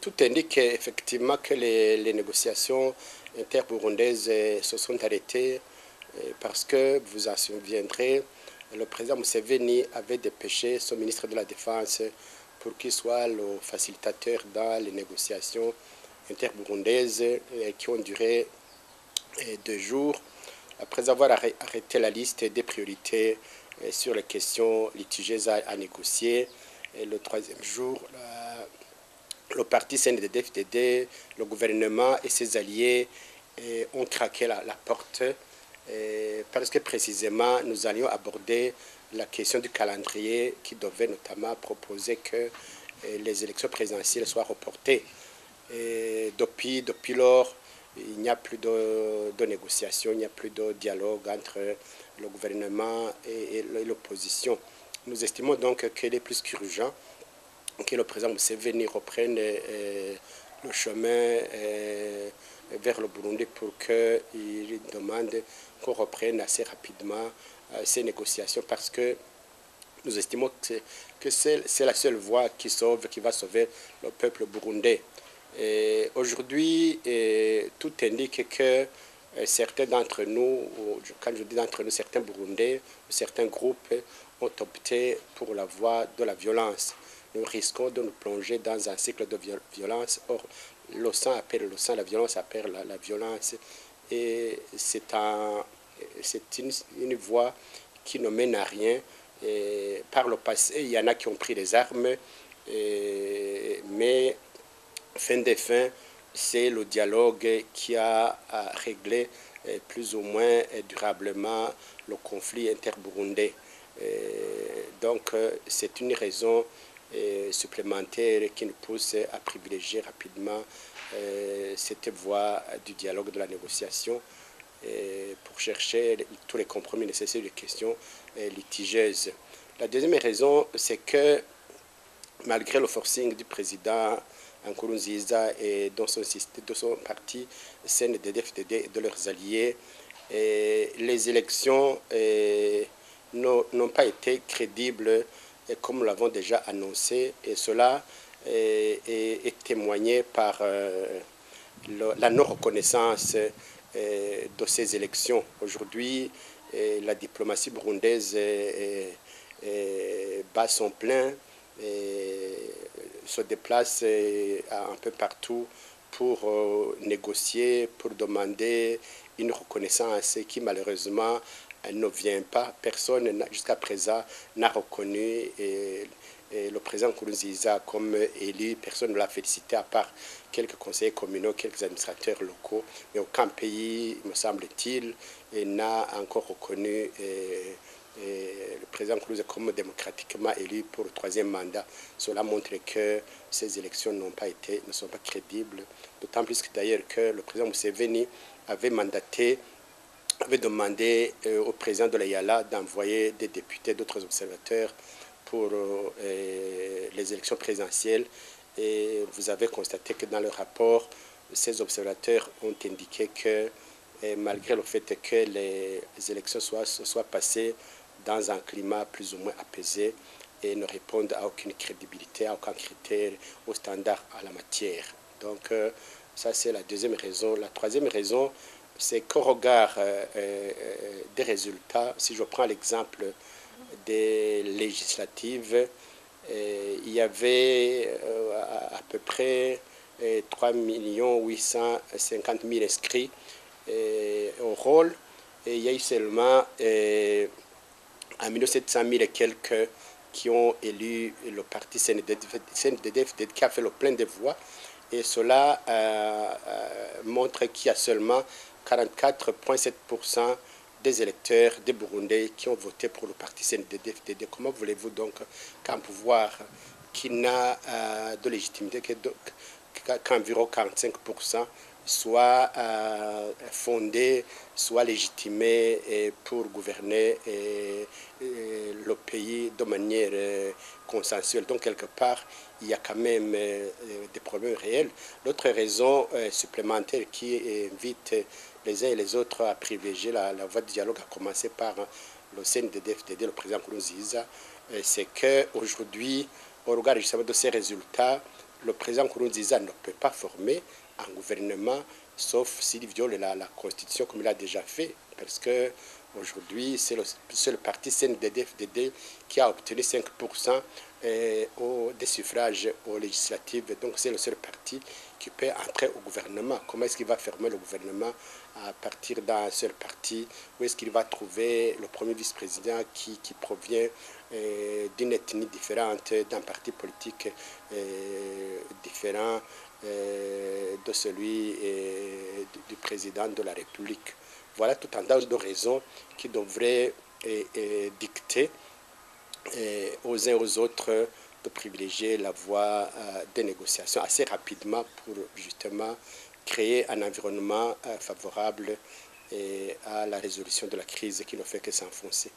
Tout indique effectivement que les négociations interburundaises se sont arrêtées parce que, vous en souviendrez, le président Museveni avait dépêché son ministre de la Défense pour qu'il soit le facilitateur dans les négociations interburundaises qui ont duré 2 jours. Après avoir arrêté la liste des priorités sur les questions litigieuses à négocier, et le 3e jour, le parti CNDD-FDD, le gouvernement et ses alliés ont craqué la porte parce que précisément nous allions aborder la question du calendrier qui devait notamment proposer que les élections présidentielles soient reportées. Et depuis lors, il n'y a plus de négociations, il n'y a plus de dialogue entre le gouvernement et l'opposition. Nous estimons donc qu'il est plus qu'urgent que le président Museveni reprenne le chemin vers le Burundi pour qu'il demande qu'on reprenne assez rapidement ces négociations parce que nous estimons que c'est la seule voie qui va sauver le peuple burundais. Aujourd'hui, tout indique que certains d'entre nous, quand je dis d'entre nous, certains Burundais, certains groupes ont opté pour la voie de la violence. Nous risquons de nous plonger dans un cycle de violence. Or, le sang appelle le sang, la violence appelle la violence. Et c'est une voie qui ne mène à rien. Et par le passé, il y en a qui ont pris les armes, mais fin des fins, c'est le dialogue qui a réglé plus ou moins durablement le conflit interburundais. Donc, c'est une raison supplémentaire qui nous pousse à privilégier rapidement cette voie du dialogue, de la négociation, pour chercher tous les compromis nécessaires des questions litigieuses. La deuxième raison, c'est que malgré le forcing du président Nkurunziza et de son parti CNDD-FDD et de leurs alliés, les élections n'ont pas été crédibles comme nous l'avons déjà annoncé, et cela est témoigné par la non-reconnaissance de ces élections. Aujourd'hui, la diplomatie burundaise bat son plein et se déplace un peu partout pour négocier, pour demander une reconnaissance qui malheureusement ne vient pas. Personne jusqu'à présent n'a reconnu le président Nkurunziza comme élu. Personne ne l'a félicité à part quelques conseillers communaux, quelques administrateurs locaux. Mais aucun pays, me semble-t-il, n'a encore reconnu le président Nkurunziza comme démocratiquement élu pour le 3e mandat. Cela montre que ces élections ne sont pas crédibles. D'autant plus que d'ailleurs que le président Museveni avait demandé au président de l'EALA d'envoyer des députés, d'autres observateurs pour les élections présidentielles. Et vous avez constaté que dans le rapport, ces observateurs ont indiqué que malgré le fait que les élections soient passées dans un climat plus ou moins apaisé et ne répondent à aucune crédibilité, à aucun critère, au standard à la matière. Donc ça c'est la deuxième raison. La troisième raison, c'est qu'au regard des résultats, si je prends l'exemple des législatives, il y avait à peu près 3 850 000 inscrits au rôle, et il y a eu seulement 1 700 000 et quelques qui ont élu le parti CNDD-FDD qui a fait le plein de voix, et cela montre qu'il y a seulement 44,7% des électeurs des Burundais qui ont voté pour le parti CNDD-FDD. Comment voulez-vous donc qu'un pouvoir qui n'a de légitimité qu'environ 45% soit fondé, soit légitimé pour gouverner le pays de manière consensuelle. Donc quelque part, il y a quand même des problèmes réels. L'autre raison supplémentaire qui invite les uns et les autres à privilégier la voie du dialogue, à commencer par le CNDD-FDD, le président Nkurunziza, c'est qu'aujourd'hui, au regard justement de ces résultats, le président Nkurunziza ne peut pas former un gouvernement, sauf s'il viole la Constitution comme il a déjà fait, parce que aujourd'hui, c'est le seul parti CNDD-FDD qui a obtenu 5% des suffrages aux législatives. Donc c'est le seul parti qui peut entrer au gouvernement. Comment est-ce qu'il va fermer le gouvernement à partir d'un seul parti? Où est-ce qu'il va trouver le premier vice-président qui provient d'une ethnie différente, d'un parti politique différent de celui du président de la République? Voilà tout un tas de raisons qui devraient dicter aux uns et aux autres de privilégier la voie des négociations assez rapidement pour justement créer un environnement favorable à la résolution de la crise qui ne fait que s'enfoncer.